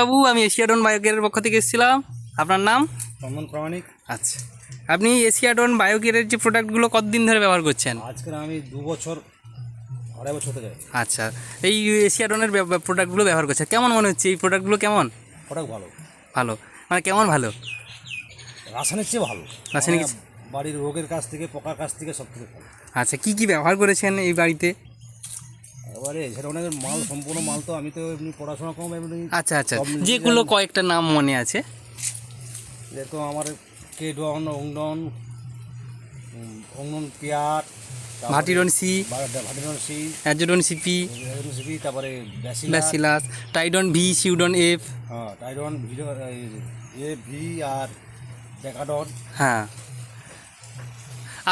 বাবু, আমি এশিয়াডন বায়োকেয়ারের পক্ষ থেকে এসেছিলাম। আপনার নাম? চন্দন প্রামাণিক। আচ্ছা, আপনি এশিয়াডন বায়োকেয়ারের যে প্রোডাক্টগুলো কতদিন ধরে ব্যবহার করছেন? আজকে আমি 2 বছর, 2.5 বছর হতে যায়। আচ্ছা, এই এশিয়াডনের প্রোডাক্টগুলো ব্যবহার করছেন, কেমন মনে হচ্ছে এই প্রোডাক্টগুলো? কেমন প্রোডাক্ট ভালো, ভালো মানে কেমন ভালো? রাসায়নিক চেয়ে ভালো। রাসায়নিক বাড়ির রোগের কাছ থেকে, পোকার কাছ থেকে সব থেকে ভালো। আচ্ছা, কি কি ব্যবহার করেছেন এই বাড়িতে? এবারে সেটা অনেক মাল, সম্পূর্ণ মাল তো আমি তো এমনি পড়াশোনা কম, এমনি আচ্ছা আচ্ছা, যেগুলো কয়েকটা নাম মনে আছে। যেরকম আমার কেডন, অংডন, কেয়ার, ভাটিরন সি, ভাটিরন সি, অ্যাজোডন সিপি, তারপরে ব্যাসিলাস, টাইডন ভি, সিউডন এফ, হ্যাঁ টাইডন এ ভি আর ডেকাডন। হ্যাঁ,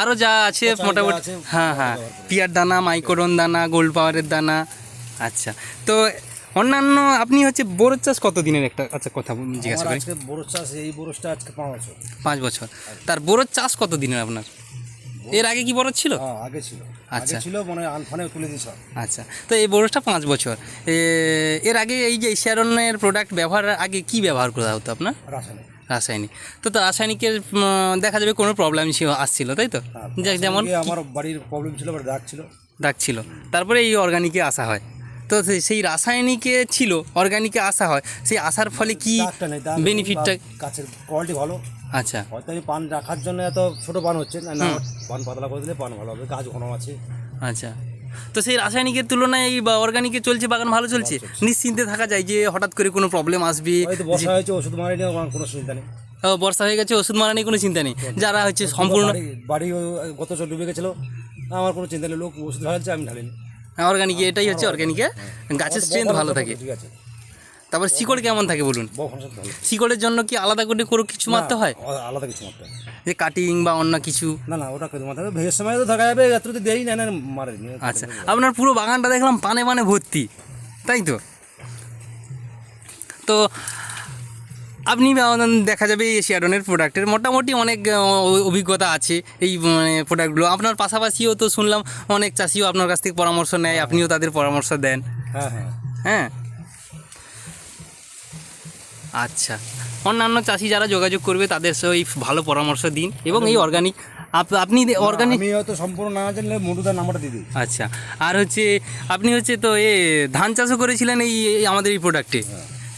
আরও যা আছে মোটামুটি। হ্যাঁ হ্যাঁ, পিয়ার দানা, মাইক্রোডন দানা, গোল্ড পাওয়ারের দানা। আচ্ছা, তো অন্যান্য আপনি হচ্ছে বোরো চাষ কত দিনের একটা কথা জিজ্ঞাসা করি? আজকে বোরো চাষ, এই বোরোটা আজকে 5 বছর। 5 বছর। তার বোরো চাষ কত দিনের আপনার? এর আগে কি বড় ছিল? হ্যাঁ আগে ছিল। আচ্ছা ছিল, মানে আলফানে তুলে দিয়েছ। আচ্ছা, তো এই বোরোটা 5 বছর। এর আগে এই যে এশিয়াডনের প্রোডাক্ট ব্যবহারের আগে কি ব্যবহার করা হতো আপনার? রাসায়নিক। রাসায়নিক। তো রাসায়নিকের দেখা যাবে কোনো প্রবলেম আসছিল, তাই তো? যেমন আমার বাড়ির প্রবলেম ছিল, দাগ ছিল, তারপরে এই অর্গানিকে আসা হয়। তো সেই রাসায়নিকে ছিল, অর্গানিকে আসা হয়, সেই আসার ফলে কি বেনিফিটটা? গাছের কোয়ালিটি ভালো। আচ্ছা, হয়তো আমি পান রাখার জন্য এত ছোটো পান হচ্ছে না, পান পাতলা করে দিলে পান ভালো হবে, গাছ ঘন আছে। আচ্ছা, তো সেই রাসায়নিকের তুলনায় এই অর্গানিকে চলছে, বাগান ভালো চলছে, নিশ্চিন্তে থাকা যায় যে হঠাৎ করে কোনো প্রবলেম আসবে? হয়তো বর্ষা হয়েছে, ওষুধ মারি নিয়ে কোনো চিন্তা নেই। বর্ষা হয়ে গেছে, ওষুধ মারা নেই, কোনো চিন্তা নেই। যারা হচ্ছে সম্পূর্ণ বাড়ি গত বছর ডুবে গেছিলো, আমার কোনো চিন্তা নেই, লোক ওষুধ ঢালছে, আমি ঢালিনি। অর্গানিকে এটাই হচ্ছে, অর্গানিকে গাছের স্ট্রেংথ ভালো থাকে। ঠিক আছে। তারপর শিকড় কেমন থাকে বলুন? শিকড়ের জন্য কি আলাদা করে কোনো কিছু মারতে হয়? আলাদা কিছু মারতে হয়, যে কাটিং বা অন্য কিছু? না ওটা কিছু মারতে হবে, ভেজের সময় তো থাকা যাবে, এত দেরি না মারে। আচ্ছা, আপনার পুরো বাগানটা দেখলাম পানে পানে ভর্তি, তাই তো? তো আপনি দেখা যাবে এই এশিয়াডনের প্রোডাক্টের মোটামুটি অনেক অভিজ্ঞতা আছে এই প্রোডাক্টগুলো। আপনার পাশাপাশিও তো শুনলাম অনেক চাষিও আপনার কাছ থেকে পরামর্শ নেয়, আপনিও তাদের পরামর্শ দেন। হ্যাঁ হ্যাঁ হ্যাঁ, আচ্ছা, অন্যান্য চাষি যারা যোগাযোগ করবে তাদের সঙ্গে ভালো পরামর্শ দিন, এবং এই অর্গানিক আপনি অর্গানিক, আমি হয়তো সম্পূর্ণ না জানলে মধুদার নাম্বারটা দিয়ে দিই। আচ্ছা, আর হচ্ছে আপনি হচ্ছে তো ধান চাষও করেছিলেন এই আমাদের এই প্রোডাক্টে,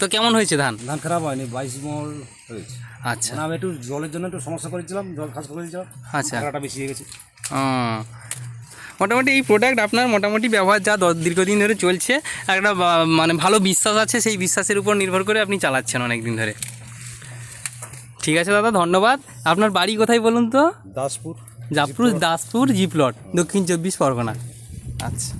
তো কেমন হয়েছে ধান? ধান খারাপ হয়নি, 22 মণ হয়েছে। আচ্ছা, আমি একটু জলের জন্য একটু সমস্যা করেছিলাম, জল খাস করেছিলাম। আচ্ছা, টাকাটা বেশি হয়ে গেছে। মোটামুটি এই প্রোডাক্ট আপনার মোটামুটি ব্যবহার যা দীর্ঘদিন ধরে চলছে, একটা মানে ভালো বিশ্বাস আছে, সেই বিশ্বাসের উপর নির্ভর করে আপনি চালাচ্ছেন অনেক দিন ধরে। ঠিক আছে দাদা, ধন্যবাদ। আপনার বাড়ি কোথায় বলুন তো? দাসপুর জি প্লট, দক্ষিণ 24 পরগনা। আচ্ছা।